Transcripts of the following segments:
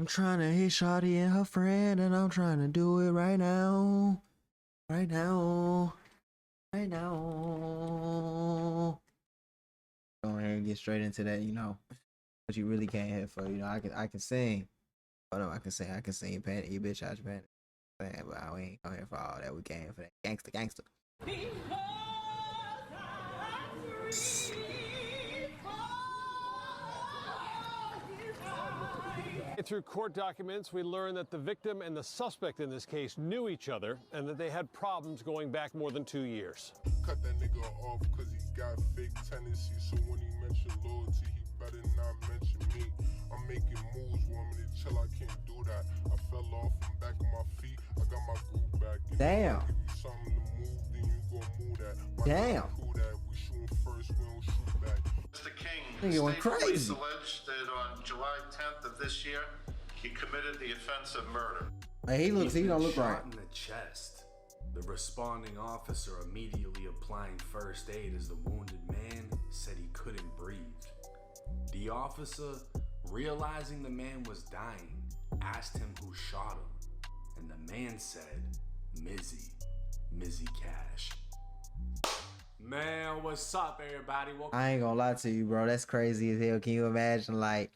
I'm trying to hit Shawty and her friend, and I'm trying to do it right now. Right now. Right now. Go ahead and get straight into that, you know. What you really came here for, you know. I can sing. Oh no, I can sing Panic, you bitch out your panic. But I ain't come here for all that. We came here for that. Gangster. Through court documents, we learned that the victim and the suspect in this case knew each other and that they had problems going back more than 2 years. Cut that nigga off because he got fake tendencies. So when he mention loyalty, he better not mention me. I'm making moves, want me to chill, I can't do that. I fell off from back of my feet, I got my groove back. You Damn. Know, give you something to move, then you gon' move that. My Damn. Cool that. We shooting first, we don't shoot back. Mr. King, Nigga went state police crazy. alleged that on July 10th of this year, he committed the offense of murder. Hey, he don't look right. Shot in the chest. The responding officer immediately applying first aid as the wounded man said he couldn't breathe. The officer, realizing the man was dying, asked him who shot him, and the man said, Mizzy Cash. Man, what's up, everybody? I ain't gonna lie to you, bro. That's crazy as hell. Can you imagine? Like,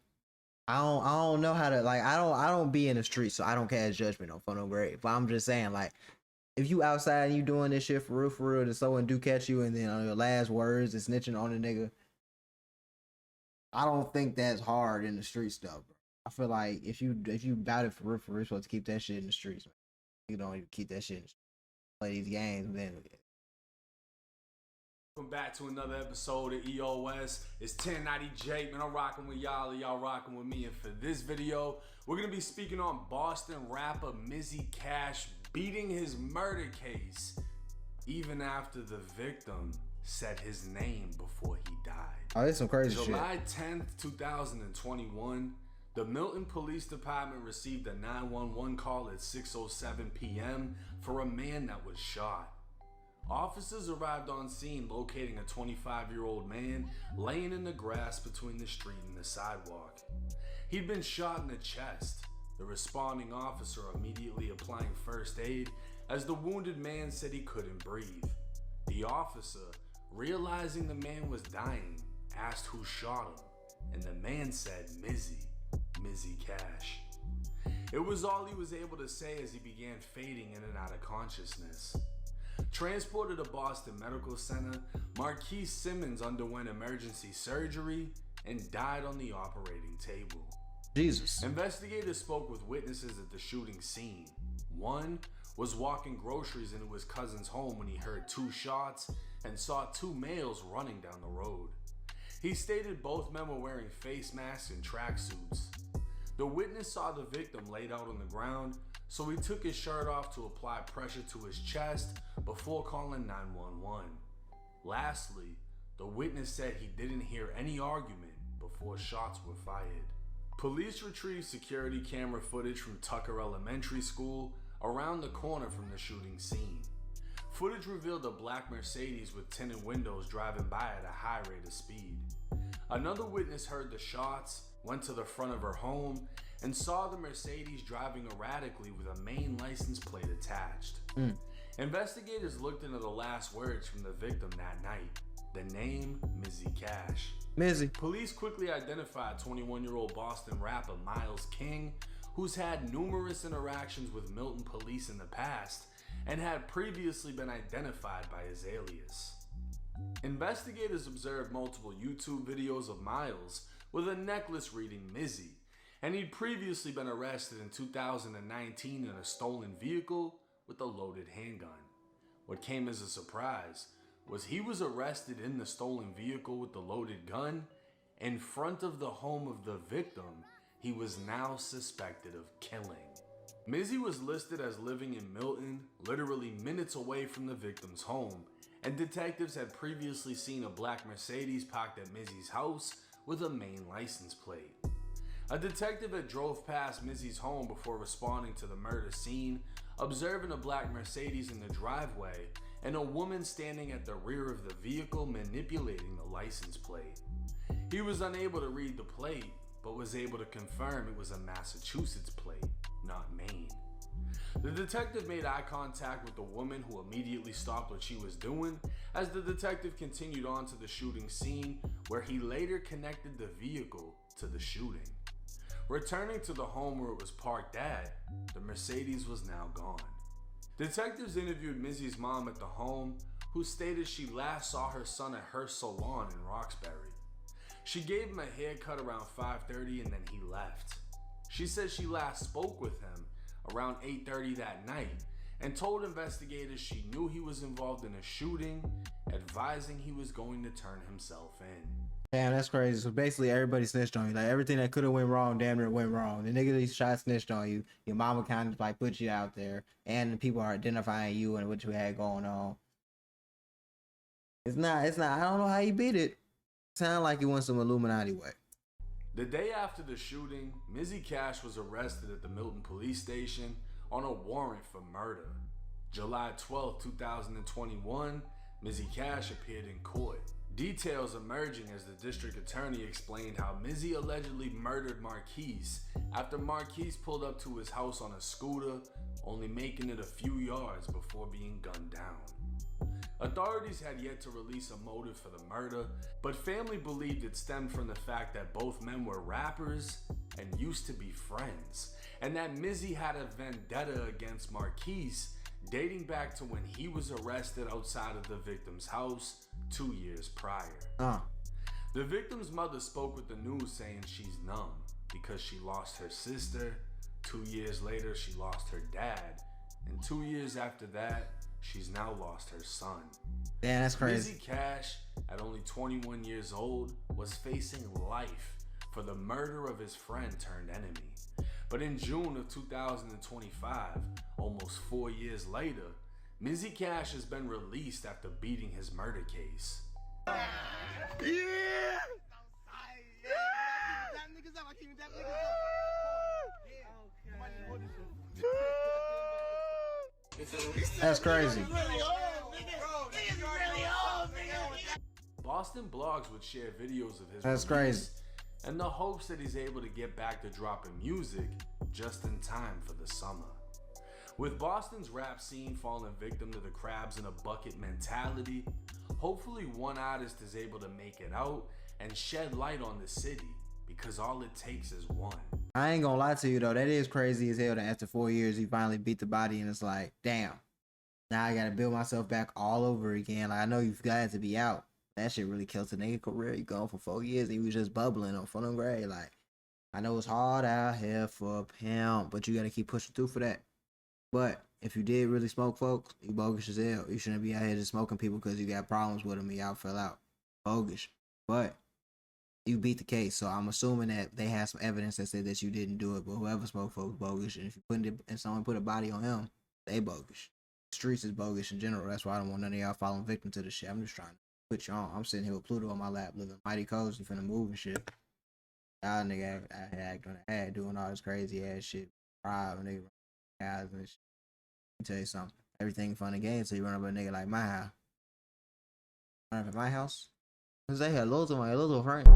I don't know how to, like, I don't be in the street, so I don't cast judgment on fun or great. But I'm just saying, like, if you outside and you doing this shit for real, and someone do catch you, and then on your last words is snitching on a nigga, I don't think that's hard in the street stuff, bro. I feel like if you bout it for real, you're supposed to keep that shit in the streets, man. You don't even keep that shit in the streets. Play these games, then. Welcome back to another episode of EOS. It's 1090 Jake, man. I'm rocking with y'all, and y'all rocking with me. And for this video, we're gonna be speaking on Boston rapper Mizzy Cash beating his murder case, even after the victim said his name before he died. Oh, that's some crazy shit. July 10th, 2021, the Milton Police Department received a 911 call at 6:07 p.m. for a man that was shot. Officers arrived on scene locating a 25-year-old man laying in the grass between the street and the sidewalk. He'd been shot in the chest. The responding officer immediately applying first aid as the wounded man said he couldn't breathe. The officer, realizing the man was dying, asked who shot him, and the man said Mizzy Cash. It was all he was able to say as he began fading in and out of consciousness. Transported to Boston Medical Center, Marquise Simmons underwent emergency surgery and died on the operating table. Jesus. Investigators spoke with witnesses at the shooting scene. One was walking groceries into his cousin's home when he heard two shots and saw two males running down the road. He stated both men were wearing face masks and tracksuits. The witness saw the victim laid out on the ground, so he took his shirt off to apply pressure to his chest before calling 911. Lastly, the witness said he didn't hear any argument before shots were fired. Police retrieved security camera footage from Tucker Elementary School around the corner from the shooting scene. Footage revealed a black Mercedes with tinted windows driving by at a high rate of speed. Another witness heard the shots, went to the front of her home, and saw the Mercedes driving erratically with a main license plate attached. Investigators looked into the last words from the victim that night. The name, Mizzy Cash. Mizzy. Police quickly identified 21-year-old Boston rapper Miles King, who's had numerous interactions with Milton police in the past and had previously been identified by his alias. Investigators observed multiple YouTube videos of Miles with a necklace reading Mizzy, and he'd previously been arrested in 2019 in a stolen vehicle with a loaded handgun. What came as a surprise was he was arrested in the stolen vehicle with the loaded gun in front of the home of the victim he was now suspected of killing. Mizzy was listed as living in Milton, literally minutes away from the victim's home, and detectives had previously seen a black Mercedes parked at Mizzy's house with a main license plate. A detective had drove past Mizzy's home before responding to the murder scene, observing a black Mercedes in the driveway and a woman standing at the rear of the vehicle manipulating the license plate. He was unable to read the plate, but was able to confirm it was a Massachusetts plate, not Maine. The detective made eye contact with the woman, who immediately stopped what she was doing as the detective continued on to the shooting scene, where he later connected the vehicle to the shooting. Returning to the home where it was parked at, the Mercedes was now gone. Detectives interviewed Mizzy's mom at the home, who stated she last saw her son at her salon in Roxbury. She gave him a haircut around 5:30 and then he left. She said she last spoke with him around 8:30 that night and told investigators she knew he was involved in a shooting, advising he was going to turn himself in. Damn, that's crazy. So basically, everybody snitched on you. Like, everything that could have went wrong, damn near went wrong. The nigga that shot snitched on you. Your mama kind of like put you out there, and the people are identifying you and what you had going on. It's not. I don't know how you beat it. Sound like you went some Illuminati way. The day after the shooting, Mizzy Cash was arrested at the Milton Police Station on a warrant for murder. July 12, 2021, Mizzy Cash appeared in court. Details emerging as the district attorney explained how Mizzy allegedly murdered Marquise after Marquise pulled up to his house on a scooter, only making it a few yards before being gunned down. Authorities had yet to release a motive for the murder, but family believed it stemmed from the fact that both men were rappers and used to be friends, and that Mizzy had a vendetta against Marquise dating back to when he was arrested outside of the victim's house 2 years prior. The victim's mother spoke with the news saying she's numb because she lost her sister, 2 years later she lost her dad, and 2 years after that, she's now lost her son. Damn, that's crazy. Mizzy Cash, at only 21 years old, was facing life for the murder of his friend turned enemy. But in June of 2025, almost 4 years later, Mizzy Cash has been released after beating his murder case. That's crazy. Boston Blogs would share videos of his That's release crazy. in the hopes that he's able to get back to dropping music just in time for the summer. With Boston's rap scene falling victim to the crabs in a bucket mentality, hopefully one artist is able to make it out and shed light on the city, because all it takes is one. I ain't gonna lie to you though, that is crazy as hell that after 4 years you finally beat the body and it's like, damn, now I gotta build myself back all over again. Like, I know you've got to be out. That shit really kills a nigga career. You gone for 4 years and you was just bubbling on front of grade. Like, I know it's hard out here for a pimp, but you gotta keep pushing through for that. But if you did really smoke folks, you bogus as hell. You shouldn't be out here just smoking people because you got problems with them and y'all fell out. Bogus. But you beat the case, so I'm assuming that they have some evidence that said that you didn't do it. But whoever smoked folks bogus, and if you put it and someone put a body on him, they bogus. Streets is bogus in general. That's why I don't want none of y'all falling victim to this shit. I'm just trying to put you on. I'm sitting here with Pluto on my lap, living mighty cozy, finna move and shit. Y'all nigga act on the ad, doing all this crazy ass shit. Rob nigga, guys and shit. Let me tell you something. Everything fun and games until you run up a nigga like my house. Run up at my house? Cause they had loads of my little friends.